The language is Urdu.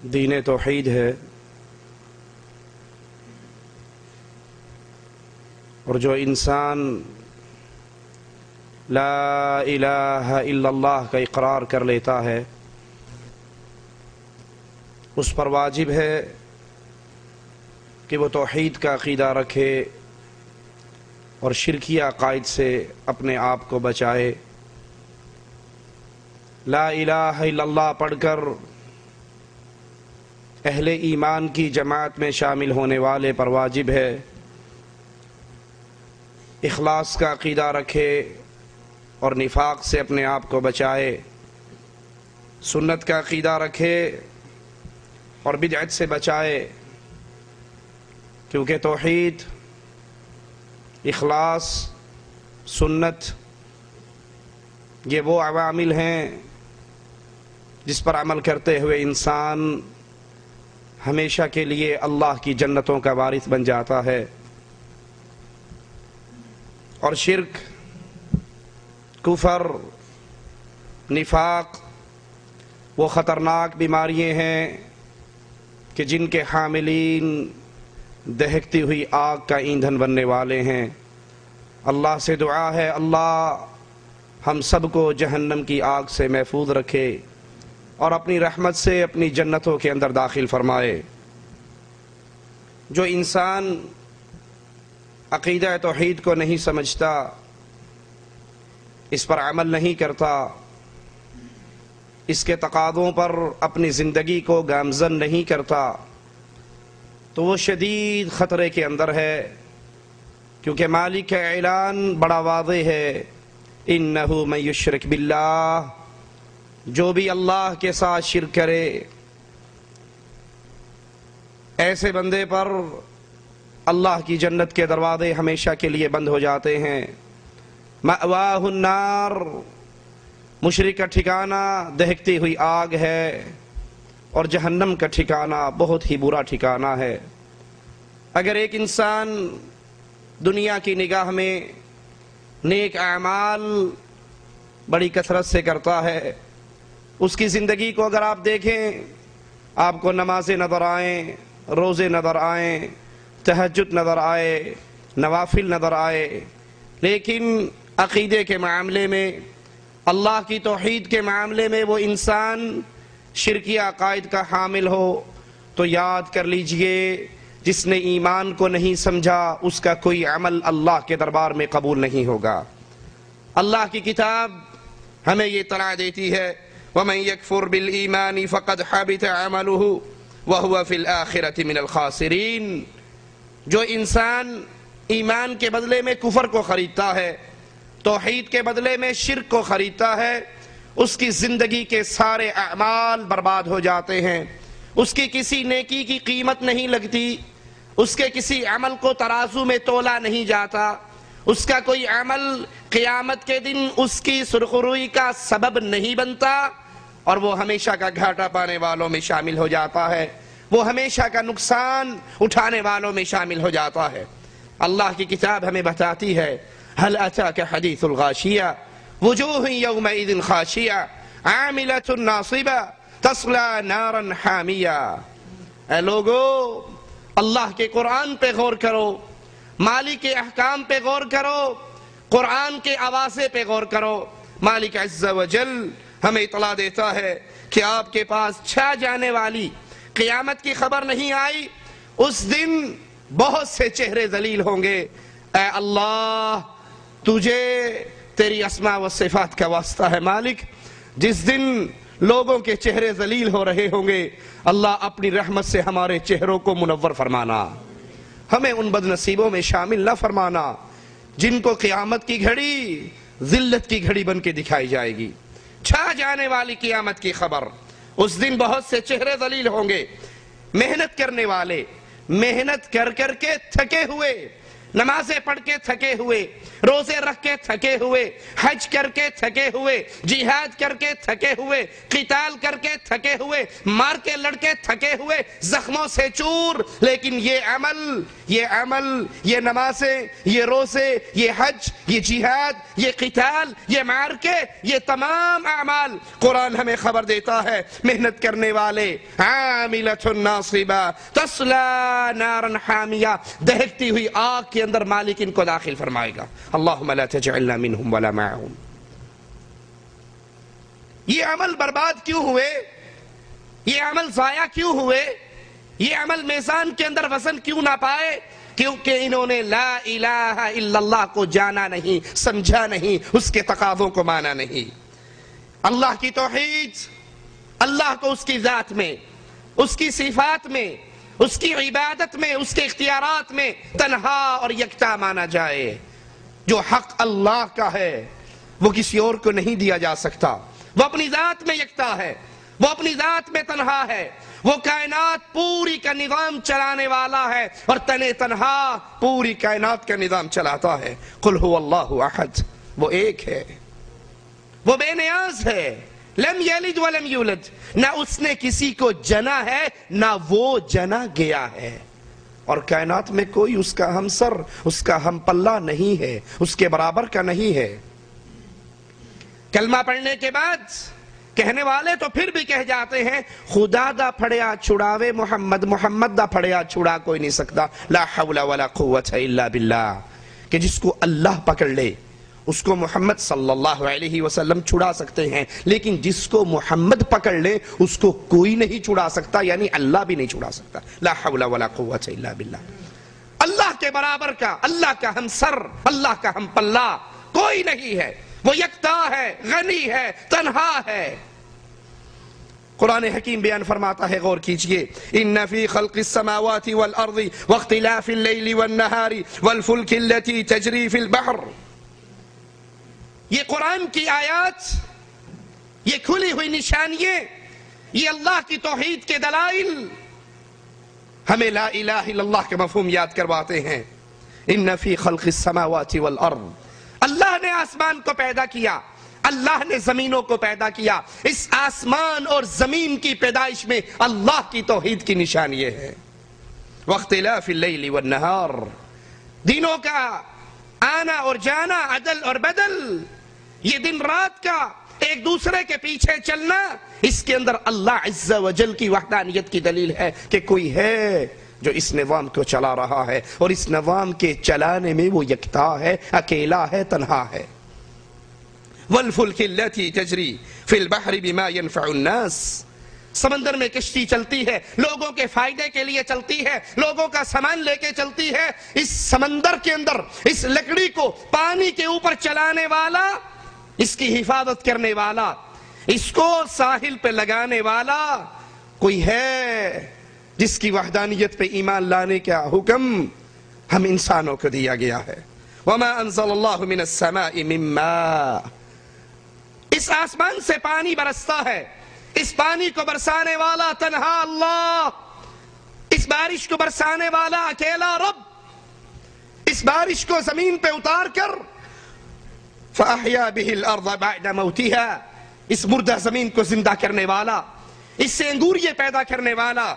دین توحید ہے، اور جو انسان لا الہ الا اللہ کا اقرار کر لیتا ہے اس پر واجب ہے کہ وہ توحید کا عقیدہ رکھے اور شرکی عقائد سے اپنے آپ کو بچائے۔ لا الہ الا اللہ پڑھ کر اہل ایمان کی جماعت میں شامل ہونے والے پر واجب ہے اخلاص کا عقیدہ رکھے اور نفاق سے اپنے آپ کو بچائے، سنت کا عقیدہ رکھے اور بدعت سے بچائے، کیونکہ توحید، اخلاص، سنت یہ وہ عوامل ہیں جس پر عمل کرتے ہوئے انسان ہمیشہ کے لیے اللہ کی جنتوں کا وارث بن جاتا ہے۔ اور شرک، کفر، نفاق وہ خطرناک بیماریاں ہیں کہ جن کے حاملین دہکتی ہوئی آگ کا ایندھن بننے والے ہیں۔ اللہ سے دعا ہے اللہ ہم سب کو جہنم کی آگ سے محفوظ رکھے اور اپنی رحمت سے اپنی جنتوں کے اندر داخل فرمائے۔ جو انسان عقیدہ توحید کو نہیں سمجھتا، اس پر عمل نہیں کرتا، اس کے تقاضوں پر اپنی زندگی کو گامزن نہیں کرتا، تو وہ شدید خطرے کے اندر ہے، کیونکہ مالک کا اعلان بڑا واضح ہے، اِنَّهُ مَن يُشْرِكْ بِاللَّهِ، جو بھی اللہ کے ساتھ شرک کرے ایسے بندے پر اللہ کی جنت کے دروازے ہمیشہ کے لیے بند ہو جاتے ہیں۔ مأواہ النار، مشرک کا ٹھکانہ دہکتی ہوئی آگ ہے، اور جہنم کا ٹھکانہ بہت ہی برا ٹھکانہ ہے۔ اگر ایک انسان دنیا کی نگاہ میں نیک اعمال بڑی کثرت سے کرتا ہے، اس کی زندگی کو اگر آپ دیکھیں، آپ کو نمازیں نظر آئیں، روزے نظر آئیں، تہجد نظر آئے، نوافل نظر آئے، لیکن عقیدے کے معاملے میں، اللہ کی توحید کے معاملے میں وہ انسان شرکی عقائد کا حامل ہو، تو یاد کر لیجئے جس نے ایمان کو نہیں سمجھا اس کا کوئی عمل اللہ کے دربار میں قبول نہیں ہوگا۔ اللہ کی کتاب ہمیں یہ اطلاع دیتی ہے وَمَن يَكْفُرْ بِالْإِيمَانِ فَقَدْ حَبِطَ عَمَلُهُ وَهُوَ فِي الْآخِرَةِ مِنَ الْخَاسِرِينَ۔ جو انسان ایمان کے بدلے میں کفر کو خریدتا ہے، توحید کے بدلے میں شرک کو خریدتا ہے، اس کی زندگی کے سارے اعمال برباد ہو جاتے ہیں، اس کی کسی نیکی کی قیمت نہیں لگتی، اس کے کسی عمل کو ترازو میں تولا نہیں جاتا، اس کا کوئی عمل قیامت کے دن اس کی سرخروئی کا سبب نہیں بنتا، اور وہ ہمیشہ کا گھاٹا پانے والوں میں شامل ہو جاتا ہے، وہ ہمیشہ کا نقصان اٹھانے والوں میں شامل ہو جاتا ہے۔ اللہ کی کتاب ہمیں بتاتی ہے هل اتاك حدیث الغاشیہ وجوہ یومئذ خاشیہ عاملۃ ناصبہ تصلی نارا حامیہ۔ اے لوگو، اللہ کے قرآن پہ غور کرو، مالک کے احکام پہ غور کرو، قرآن کے آوازے پہ غور کرو۔ مالک عز و جل ہمیں اطلاع دیتا ہے کہ آپ کے پاس چھا جانے والی قیامت کی خبر نہیں آئی، اس دن بہت سے چہرے ذلیل ہوں گے۔ اے اللہ، تجھے تیری اسماء و صفات کا واسطہ ہے مالک، جس دن لوگوں کے چہرے ذلیل ہو رہے ہوں گے، اللہ اپنی رحمت سے ہمارے چہروں کو منور فرمانا، ہمیں ان بد نصیبوں میں شامل نہ فرمانا جن کو قیامت کی گھڑی ذلت کی گھڑی بن کے دکھائی جائے گی۔ چھا جانے والی قیامت کی خبر، اس دن بہت سے چہرے ذلیل ہوں گے، محنت کرنے والے، محنت کر کر کے تھکے ہوئے، نمازیں پڑھ کے تھکے ہوئے، روزے رکھ کے تھکے ہوئے، حج کر کے تھکے ہوئے، جہاد کر کے تھکے ہوئے، قتال کر کے تھکے ہوئے، مار کے لڑکے تھکے ہوئے، زخموں سے چور، لیکن یہ عمل، یہ نمازیں، یہ روزے، یہ حج، یہ جہاد، یہ قتال، یہ معرکے، یہ تمام اعمال قرآن ہمیں خبر دیتا ہے محنت کرنے والے عاملۃ ناصبہ تصلی نارا حامیہ، دہکتی ہوئی آگ کے اندر مالک ان کو داخل فرمائے گا۔ اللہم لا تجعلنا منہم ولا معہم۔ یہ عمل برباد کیوں ہوئے؟ یہ عمل ضائع کیوں ہوئے؟ یہ عمل میزان کے اندر وزن کیوں نہ پائے؟ کیونکہ انہوں نے لا الہ الا اللہ کو جانا نہیں، سمجھا نہیں، اس کے تقاضوں کو مانا نہیں۔ اللہ کی توحید، اللہ کو اس کی ذات میں، اس کی صفات میں، اس کی عبادت میں، اس کے اختیارات میں تنہا اور یکتا مانا جائے۔ جو حق اللہ کا ہے وہ کسی اور کو نہیں دیا جا سکتا۔ وہ اپنی ذات میں یکتا ہے، وہ اپنی ذات میں تنہا ہے، وہ کائنات پوری کا نظام چلانے والا ہے اور تنہا پوری کائنات کا نظام چلاتا ہے۔ قل هو اللہ احد، وہ ایک ہے، وہ بے نیاز ہے، لم یلد ولم یولد، نہ اس نے کسی کو جنا ہے نہ وہ جنا گیا ہے، اور کائنات میں کوئی اس کا ہمسر، اس کا ہم پلہ نہیں ہے، اس کے برابر کا نہیں ہے۔ کلمہ پڑھنے کے بعد کہنے والے تو پھر بھی کہہ جاتے ہیں خدا دا پھڑیا چھڑاوے محمد، محمد دا پھڑیا چھڑا کوئی نہیں سکتا، لا حول ولا قوت الا باللہ، کہ جس کو اللہ پکڑ لے اس کو محمد صلی اللہ علیہ وسلم چھڑا سکتے ہیں، لیکن جس کو محمد پکڑ لے اس کو کوئی نہیں چھڑا سکتا، یعنی اللہ بھی نہیں چھڑا سکتا۔ لا حول ولا قوت الا باللہ، اللہ کے برابر کا، اللہ کا ہمسر، اللہ کا ہم پلہ کوئی نہیں ہے، وہ یکتا ہے، غنی ہے، تنہا ہے۔ قرآن حکیم بیان فرماتا ہے، غور کیجئے، ان فی خلق السماوات والارض واختلاف اللیل والنہار والفلک التي تجری فی البحر، یہ قرآن کی آیات، یہ کھلی ہوئی نشانیاں، یہ اللہ کی توحید کے دلائل ہمیں لا الہ الا اللہ کے مفہوم یاد کرواتے ہیں۔ ان فی خلق السماوات والارض، اللہ نے آسمان کو پیدا کیا، اللہ نے زمینوں کو پیدا کیا، اس آسمان اور زمین کی پیدائش میں اللہ کی توحید کی نشانی یہ ہے۔ واختلاف اللیل والنہار، دنوں کا آنا اور جانا، عدل اور بدل، یہ دن رات کا ایک دوسرے کے پیچھے چلنا، اس کے اندر اللہ عز و جل کی وحدانیت کی دلیل ہے کہ کوئی ہے جو اس نظام کو چلا رہا ہے، اور اس نظام کے چلانے میں وہ یکتا ہے، اکیلا ہے، تنہا ہے۔ والفلک التي تجری فی البحر بما ينفع الناس، سمندر میں کشتی چلتی ہے، لوگوں کے فائدے کے لیے چلتی ہے، لوگوں کا سامان لے کے چلتی ہے، اس سمندر کے اندر اس لکڑی کو پانی کے اوپر چلانے والا، اس کی حفاظت کرنے والا، اس کو ساحل پہ لگانے والا کوئی ہے جس کی وحدانیت پہ ایمان لانے کا حکم ہم انسانوں کو دیا گیا ہے۔ وما انزل اللہ من السماء من ماء، اس آسمان سے پانی برستا ہے، اس پانی کو برسانے والا تنہا اللہ، اس بارش کو برسانے والا اکیلا رب، اس بارش کو زمین پہ اتار کر فَأَحْيَا بِهِ الْأَرْضَ بَعْدَ مَوْتِهَا، اس مردہ زمین کو زندہ کرنے والا، اس سے انگوریے پیدا کرنے والا،